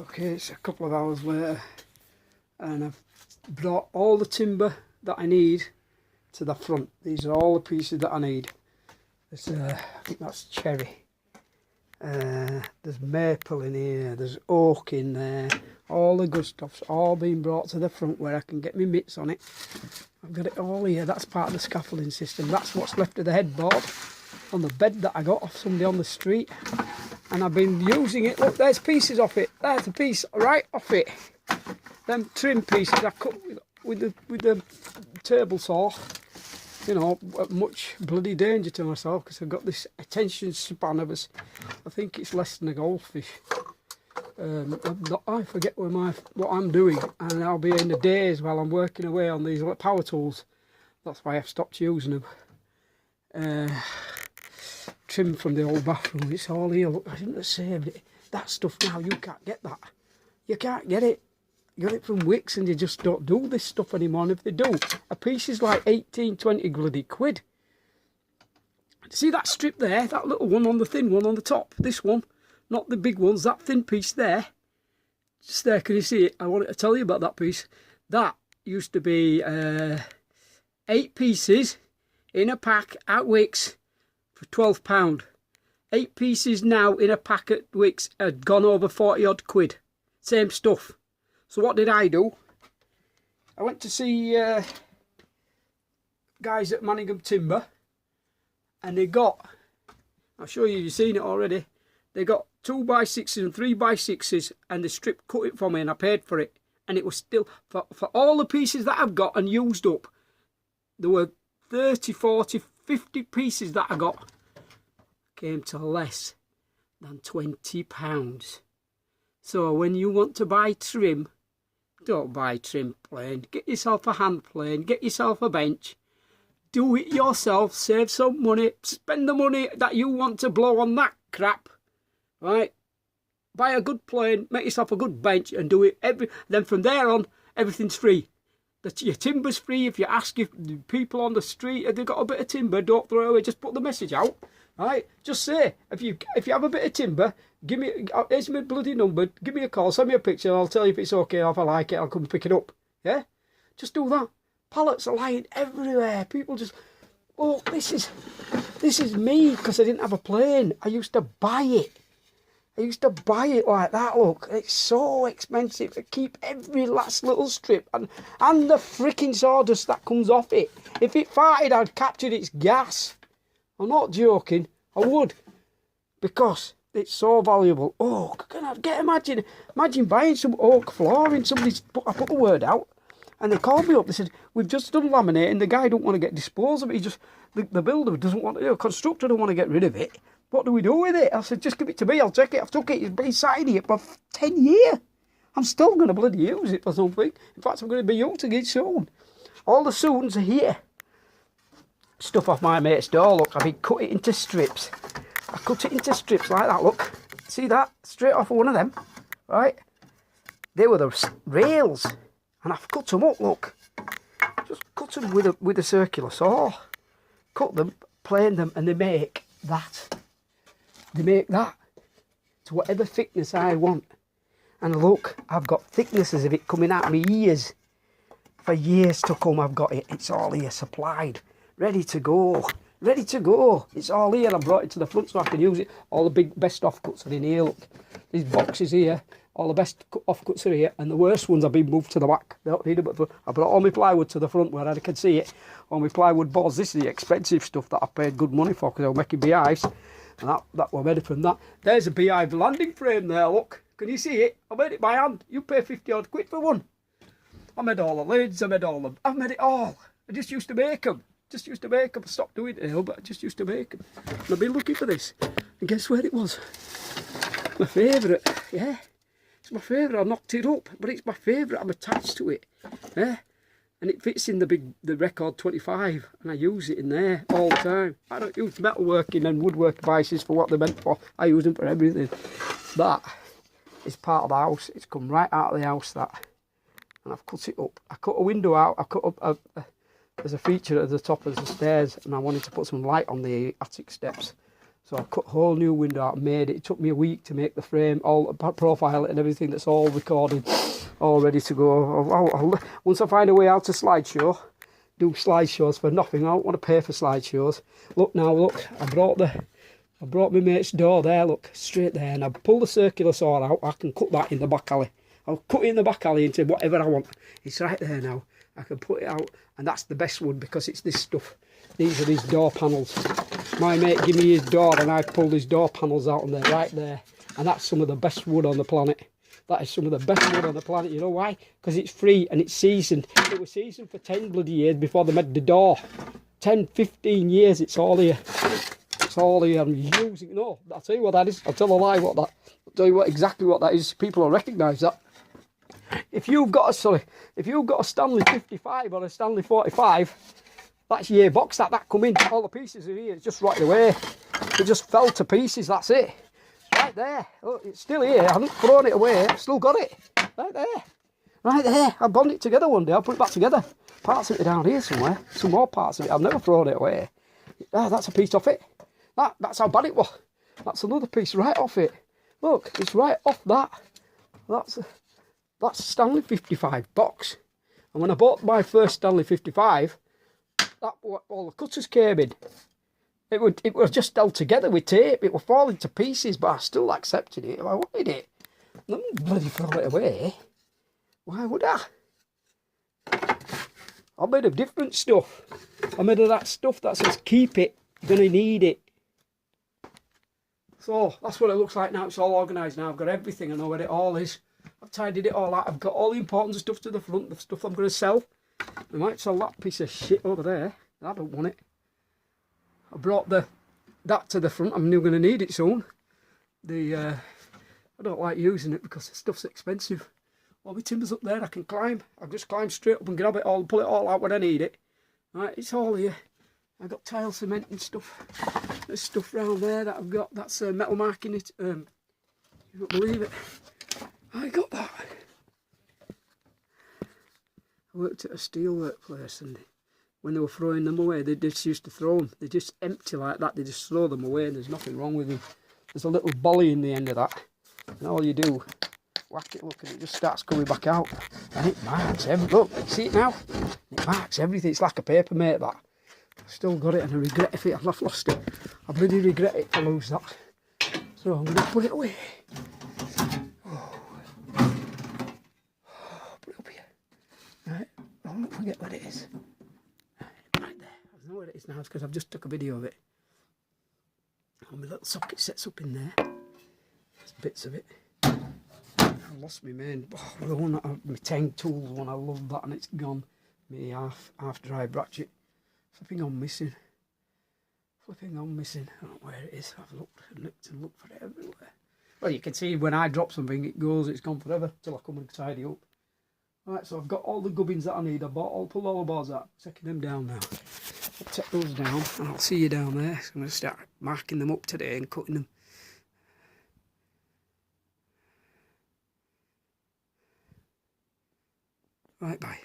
Okay, it's a couple of hours later and I've brought all the timber that I need to the front. These are all the pieces that I need. There's, I think that's cherry. There's maple in here, there's oak in there. All the good stuff's all been brought to the front where I can get my mitts on it. I've got it all here. That's part of the scaffolding system. That's what's left of the headboard on the bed that I got off somebody on the street. And I've been using it. Look, there's pieces off it. There's a piece right off it. Them trim pieces I cut with the table saw. You know, at much bloody danger to myself because I've got this attention span of us. I think it's less than a goldfish. I forget what I'm doing, and I'll be in the days while I'm working away on these power tools. That's why I've stopped using them. Trim from the old bathroom, it's all here. Look, I shouldn't have saved it. That stuff now, you can't get that. You can't get it. You get it from Wicks and you just don't do this stuff anymore. And if they do, a piece is like 18, 20 bloody quid. See that strip there, that little one on the thin one on the top, this one, not the big ones, that thin piece there, just there, can you see it? I wanted to tell you about that piece. That used to be 8 pieces in a pack at Wicks for £12. 8 pieces now in a pack at Wicks had gone over 40 odd quid. Same stuff. So what did I do? I went to see guys at Manningham Timber, and they got, I'll show you, you've seen it already, they got 2x6s and 3x6s and the strip cut it for me and I paid for it. And it was still, for all the pieces that I've got and used up, there were 30, 40, 50 pieces that I got, came to less than £20. So when you want to buy trim, don't buy trim plane. Get yourself a hand plane, get yourself a bench. Do it yourself, save some money, spend the money that you want to blow on that crap, right? Buy a good plane, make yourself a good bench and do it then from there on, everything's free. Your timber's free. If you ask if people on the street if they've got a bit of timber, don't throw it away, just put the message out, right? Just say, if you have a bit of timber, give me, here's my bloody number, give me a call, send me a picture, and I'll tell you if it's okay, or if I like it, I'll come pick it up, yeah? Just do that. Pallets are lying everywhere. People just, oh, this is me, because I didn't have a plane. I used to buy it. I used to buy it like that, look. It's so expensive to keep every last little strip and the freaking sawdust that comes off it. If it farted, I'd captured its gas. I'm not joking. I would. Because it's so valuable. Oh, imagine buying some oak flooring. I put the word out and they called me up. They said, we've just done laminating. The guy don't want to get disposed of it. The builder doesn't want to, the constructor don't want to get rid of it. What do we do with it? I said, just give it to me, I'll take it. I've took it, it's been sat here for 10 years. I'm still going to bloody use it for something. In fact, I'm going to be using it soon. All the soons are here. Stuff off my mate's door, look, I've been cut it into strips. I cut it into strips like that, look. See that? Straight off of one of them, right? They were the rails. And I've cut them up, look. Just cut them with a circular saw. Cut them, plane them, and they make that. They make that to whatever thickness I want. And look, I've got thicknesses of it coming out of my ears. For years to come, I've got it. It's all here, supplied. Ready to go. Ready to go. It's all here. I brought it to the front so I can use it. All the best offcuts are in here, look. These boxes here. All the best offcuts are here. And the worst ones have been moved to the back. They don't need it, but I brought all my plywood to the front where I can see it. All my plywood boards. This is the expensive stuff that I paid good money for because I was making beehives. And that was made from that. There's a beehive landing frame there, look. Can you see it? I made it by hand. You pay 50 odd quid for one. I made all the lids, I've made it all. I just used to make them. I stopped doing it now, but I just used to make them. And I've been looking for this. And guess where it was? My favourite, yeah. It's my favourite. I knocked it up, but it's my favourite. I'm attached to it. Yeah. And it fits in the Record 25, and I use it in there all the time. I don't use metalworking and woodwork devices for what they're meant for. I use them for everything. That is part of the house. It's come right out of the house, that. And I've cut it up. I cut a window out. I cut up there's a feature at the top of the stairs, and I wanted to put some light on the attic steps. So I cut a whole new window out and made it. It took me a week to make the frame, all profile it and everything. That's all recorded, all ready to go. Once I find a way out to slideshow, do slideshows for nothing. I don't want to pay for slideshows. Look now, look. I brought my mate's door there. Look, straight there, and I pull the circular saw out. I can cut that in the back alley. I'll cut it in the back alley into whatever I want. It's right there now. I can put it out, and that's the best wood because it's this stuff. These are his door panels. My mate gave me his door, and I pulled his door panels out, and they're right there. And that's some of the best wood on the planet. That is some of the best wood on the planet. You know why? Because it's free and it's seasoned. It was seasoned for 10 bloody years before they made the door. 10, 15 years, it's all here. It's all here. I'm using it. No, I'll tell you what that is. I'll tell a lie what that. I'll tell you exactly what that is. People will recognise that. If you've got a Stanley 55 or a Stanley 45, that's year box that come in. All the pieces are here. It's just rotted away. It just fell to pieces. That's it. Right there. Oh, it's still here. I haven't thrown it away. I've still got it. Right there. Right there. I'll bond it together one day. I'll put it back together. Parts of it down here somewhere. Some more parts of it. I've never thrown it away. That's a piece off it. That's how bad it was. That's another piece right off it. Look, it's right off that. That's a Stanley 55 box. And when I bought my first Stanley 55, all the cutters came in. It was just held together with tape. It was falling to pieces, but I still accepted it. I wanted it. I wouldn't bloody throw it away. Why would I? I'm made of different stuff. I'm made of that stuff that says keep it. You're going to need it. So that's what it looks like now. It's all organised now. I've got everything. I know where it all is. I've tidied it all out. I've got all the important stuff to the front, the stuff I'm going to sell. I might sell that piece of shit over there. I don't want it. I brought that to the front. I'm now going to need it soon. I don't like using it because the stuff's expensive. All my timber's up there. I can climb. I'll just climb straight up and grab it all and pull it all out when I need it. Right, it's all here. I've got tile cement and stuff. There's stuff round there that I've got. That's metal marking it. You don't believe it. I got that. I worked at a steelwork place, and when they were throwing them away, they just used to throw them. They're just empty like that. They just throw them away, and there's nothing wrong with them. There's a little bolly in the end of that, and all you do, whack it, look, and it just starts coming back out, and it marks everything. Look, see it now? It marks everything. It's like a paper mate, that. I've still got it, and I regret if I've lost it. I really regret it to lose that. So I'm going to put it away. Put it up here. Right, don't forget what it is. Right there. I know where it is now because I've just took a video of it. And my little socket sets up in there. There's bits of it. I lost my main, the one that my 10 tools one. I love that, and it's gone. Me half dry ratchet. Flipping on missing. Flipping on missing. I don't know where it is. I've looked and looked and looked for it everywhere. Well, you can see when I drop something, it's gone forever till I come and tidy up. Right, so I've got all the gubbins that I need. I'll pull all the bars out. Taking them down now. I'll take those down, and I'll see you down there. So I'm going to start marking them up today and cutting them. Right, bye.